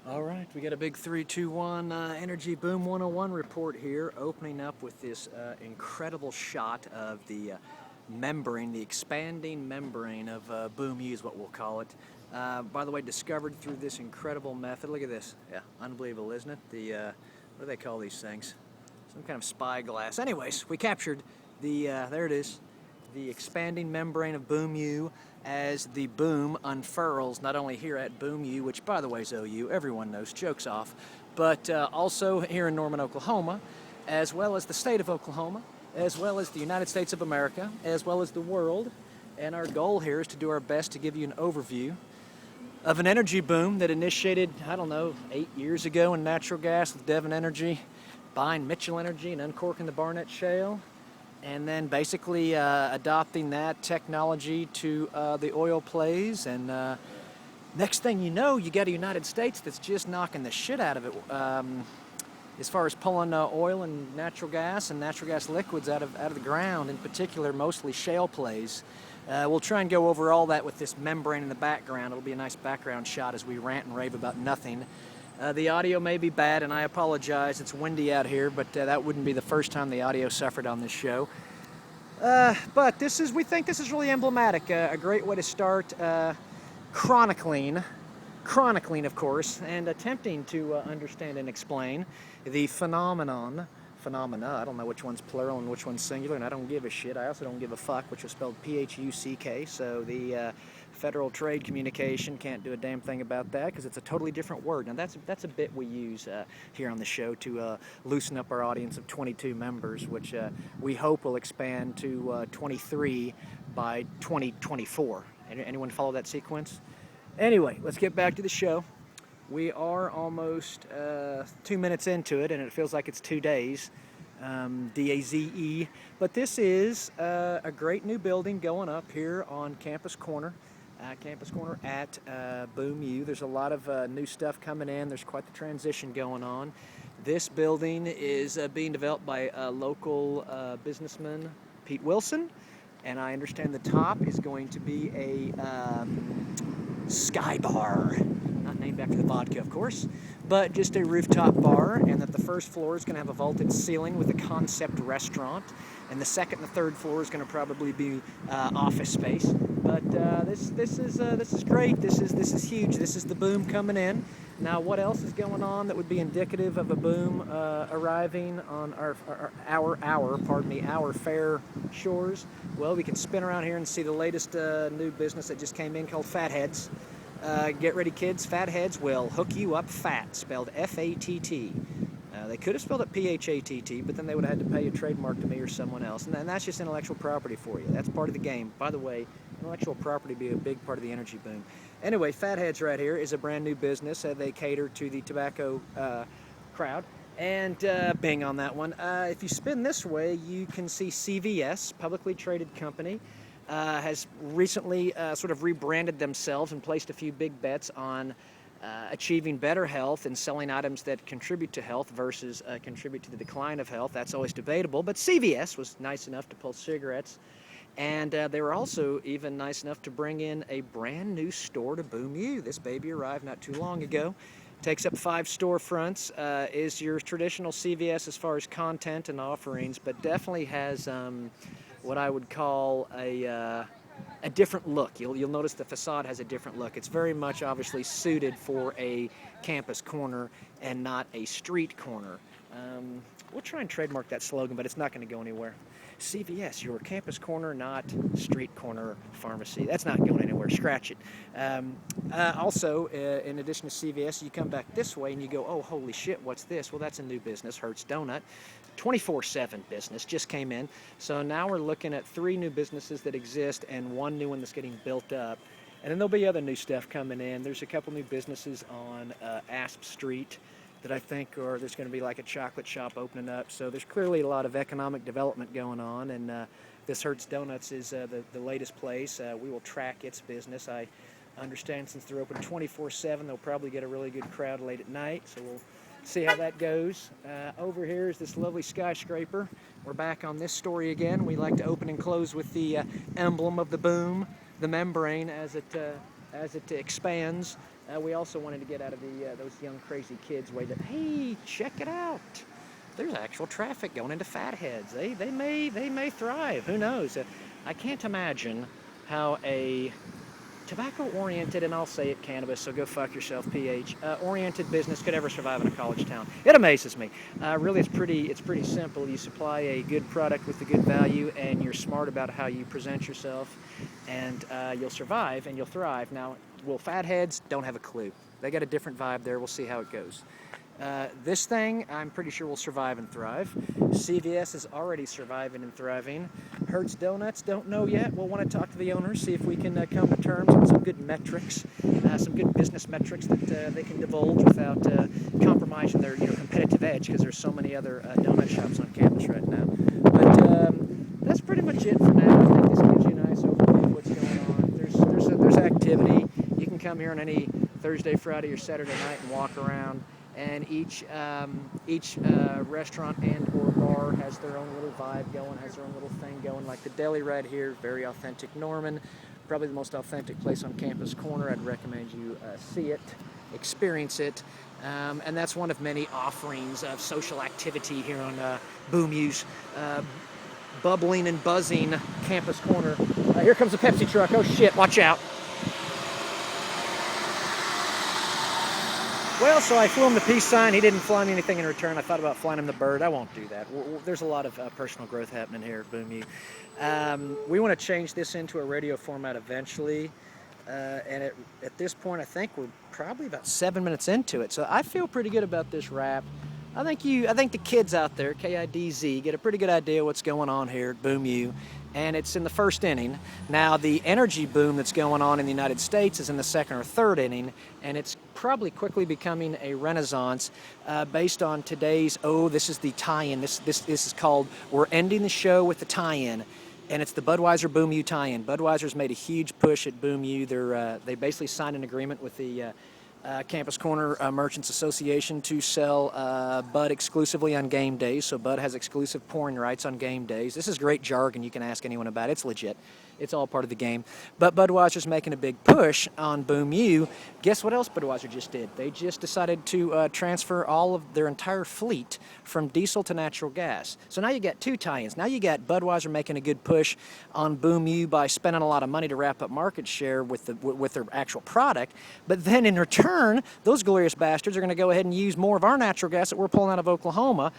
All right, we got a big 3-2-1 Energy Boom 101 report here, opening up with this incredible shot of the membrane, the expanding membrane of Boom U is what we'll call it. By the way, discovered through this incredible method. Look at this. Yeah, unbelievable, isn't it? What do they call these things? Some kind of spyglass. Anyways, we captured there it is, the expanding membrane of Boom U as the boom unfurls, not only here at Boom U, which by the way is OU, everyone knows, jokes off, but also here in Norman, Oklahoma, as well as the state of Oklahoma, as well as the United States of America, as well as the world. And our goal here is to do our best to give you an overview of an energy boom that initiated, I don't know, 8 years ago in natural gas with Devon Energy, buying Mitchell Energy and uncorking the Barnett Shale, and then basically adopting that technology to the oil plays. And next thing you know, you got a United States that's just knocking the shit out of it as far as pulling oil and natural gas liquids out of the ground, in particular, mostly shale plays. We'll try and go over all that with this membrane in the background. It'll be a nice background shot as we rant and rave about nothing. The audio may be bad, and I apologize. It's windy out here, but that wouldn't be the first time the audio suffered on this show. But we think this is really emblematic. A great way to start chronicling, of course, and attempting to understand and explain the phenomena. I don't know which one's plural and which one's singular, and I don't give a shit. I also don't give a fuck, which was spelled P-H-U-C-K, so the Federal Trade Communication can't do a damn thing about that because it's a totally different word. Now, that's a bit we use here on the show to loosen up our audience of 22 members, which we hope will expand to 23 by 2024. Anyone follow that sequence? Anyway, let's get back to the show. We are almost 2 minutes into it, and it feels like it's 2 days, D-A-Z-E. But this is a great new building going up here on Campus Corner at Boom U. There's a lot of new stuff coming in. There's quite the transition going on. This building is being developed by a local businessman, Pete Wilson, and I understand the top is going to be a Sky Bar. Not named after the vodka, of course, but just a rooftop bar, and that the first floor is going to have a vaulted ceiling with a concept restaurant, and the second and the third floor is going to probably be office space. But this is great. This is huge. This is the boom coming in. Now, what else is going on that would be indicative of a boom arriving on our fair shores? Well, we can spin around here and see the latest new business that just came in called Fatheads. Get ready, kids. Fatheads will hook you up fat, spelled F-A-T-T. They could have spelled it P-H-A-T-T, but then they would have had to pay a trademark to me or someone else. And that's just intellectual property for you. That's part of the game. By the way, intellectual property be a big part of the energy boom. Anyway, Fatheads right here is a brand new business. They cater to the tobacco crowd. And bing on that one. If you spin this way, you can see CVS, publicly traded company, has recently sort of rebranded themselves and placed a few big bets on achieving better health and selling items that contribute to health versus contribute to the decline of health. That's always debatable, but CVS was nice enough to pull cigarettes, and they were also even nice enough to bring in a brand new store to Boom U. This baby arrived not too long ago. Takes up 5 storefronts, is your traditional CVS as far as content and offerings, but definitely has what I would call a different look. You'll notice the facade has a different look. It's very much obviously suited for a campus corner and not a street corner. We'll try and trademark that slogan, but it's not going to go anywhere. CVS, your campus corner, not street corner pharmacy. That's not going anywhere. Scratch it. Also, in addition to CVS, you come back this way and you go, oh, holy shit, what's this? Well, that's a new business, Hertz Donut. 24/7 business just came in. So now we're looking at 3 new businesses that exist and 1 new one that's getting built up. And then there'll be other new stuff coming in. There's a couple new businesses on Asp Street that I think, or there's going to be like a chocolate shop opening up. So there's clearly a lot of economic development going on, and this Hertz Donuts is the latest place. We will track its business. I understand since they're open 24/7, they'll probably get a really good crowd late at night, so we'll see how that goes. Over here is this lovely skyscraper. We're back on this story again. We like to open and close with the emblem of the boom, the membrane as it expands We also wanted to get out of those young crazy kids' way that, hey, check it out. There's actual traffic going into fatheads. They may thrive. Who knows? I can't imagine how a tobacco-oriented, and I'll say it, cannabis, so go fuck yourself, PH, oriented business could ever survive in a college town. It amazes me. Really, it's pretty simple. You supply a good product with a good value, and you're smart about how you present yourself, and you'll survive and you'll thrive. Now, will fatheads? Don't have a clue. They got a different vibe there. We'll see how it goes. This thing, I'm pretty sure will survive and thrive. CVS is already surviving and thriving. Hertz Donuts, don't know yet. We'll want to talk to the owners, see if we can come to terms on some good metrics, some good business metrics that they can divulge without compromising their competitive edge, because there's so many other donut shops on campus right now. But that's pretty much it for now. I think this gives you a nice overview of what's going on. There's activity. You can come here on any Thursday, Friday, or Saturday night and walk around. And each restaurant and or bar has their own little vibe going, has their own little thing going. Like the deli right here, very authentic Norman, probably the most authentic place on Campus Corner. I'd recommend you see it, experience it, and that's one of many offerings of social activity here on Boom U's bubbling and buzzing Campus Corner. Here comes a Pepsi truck. Oh shit! Watch out. Well, so I flew him the peace sign. He didn't fly me anything in return. I thought about flying him the bird. I won't do that. There's a lot of personal growth happening here at Boom U. We want to change this into a radio format eventually. And at this point, I think we're probably about 7 minutes into it. So I feel pretty good about this wrap. I think the kids out there, KIDZ, get a pretty good idea what's going on here at Boom U. And it's in the first inning. Now, the energy boom that's going on in the United States is in the second or third inning, and it's probably quickly becoming a renaissance based on today's, this is the tie-in. This is called, we're ending the show with the tie-in, and it's the Budweiser Boom U tie-in. Budweiser's made a huge push at Boom U. They basically signed an agreement with the Campus Corner Merchants Association to sell Bud exclusively on game days. So Bud has exclusive pouring rights on game days. This is great jargon. You can ask anyone about it. It's legit. It's all part of the game. But Budweiser's making a big push on Boom U. Guess what else Budweiser just did? They just decided to transfer all of their entire fleet from diesel to natural gas. So now you got two tie-ins. Now you got Budweiser making a good push on Boom U by spending a lot of money to wrap up market share with their actual product. But then in return, those glorious bastards are going to go ahead and use more of our natural gas that we're pulling out of Oklahoma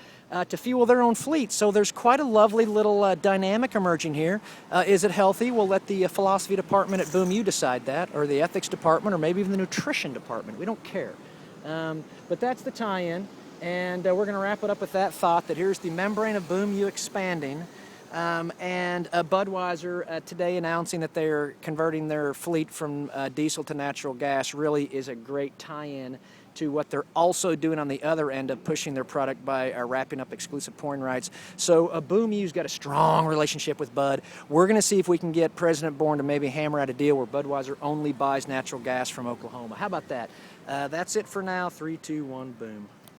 to fuel their own fleet. So there's quite a lovely little dynamic emerging here. Is it healthy? We'll let the philosophy department at Boom U decide that, or the ethics department, or maybe even the nutrition department. We don't care. But that's the tie-in, and we're going to wrap it up with that thought that here's the membrane of Boom U expanding, and Budweiser today announcing that they're converting their fleet from diesel to natural gas really is a great tie-in to what they're also doing on the other end of pushing their product by wrapping up exclusive pouring rights. So Boom U's got a strong relationship with Bud. We're going to see if we can get President Bourne to maybe hammer out a deal where Budweiser only buys natural gas from Oklahoma. How about that? That's it for now. 3, 2, 1, boom.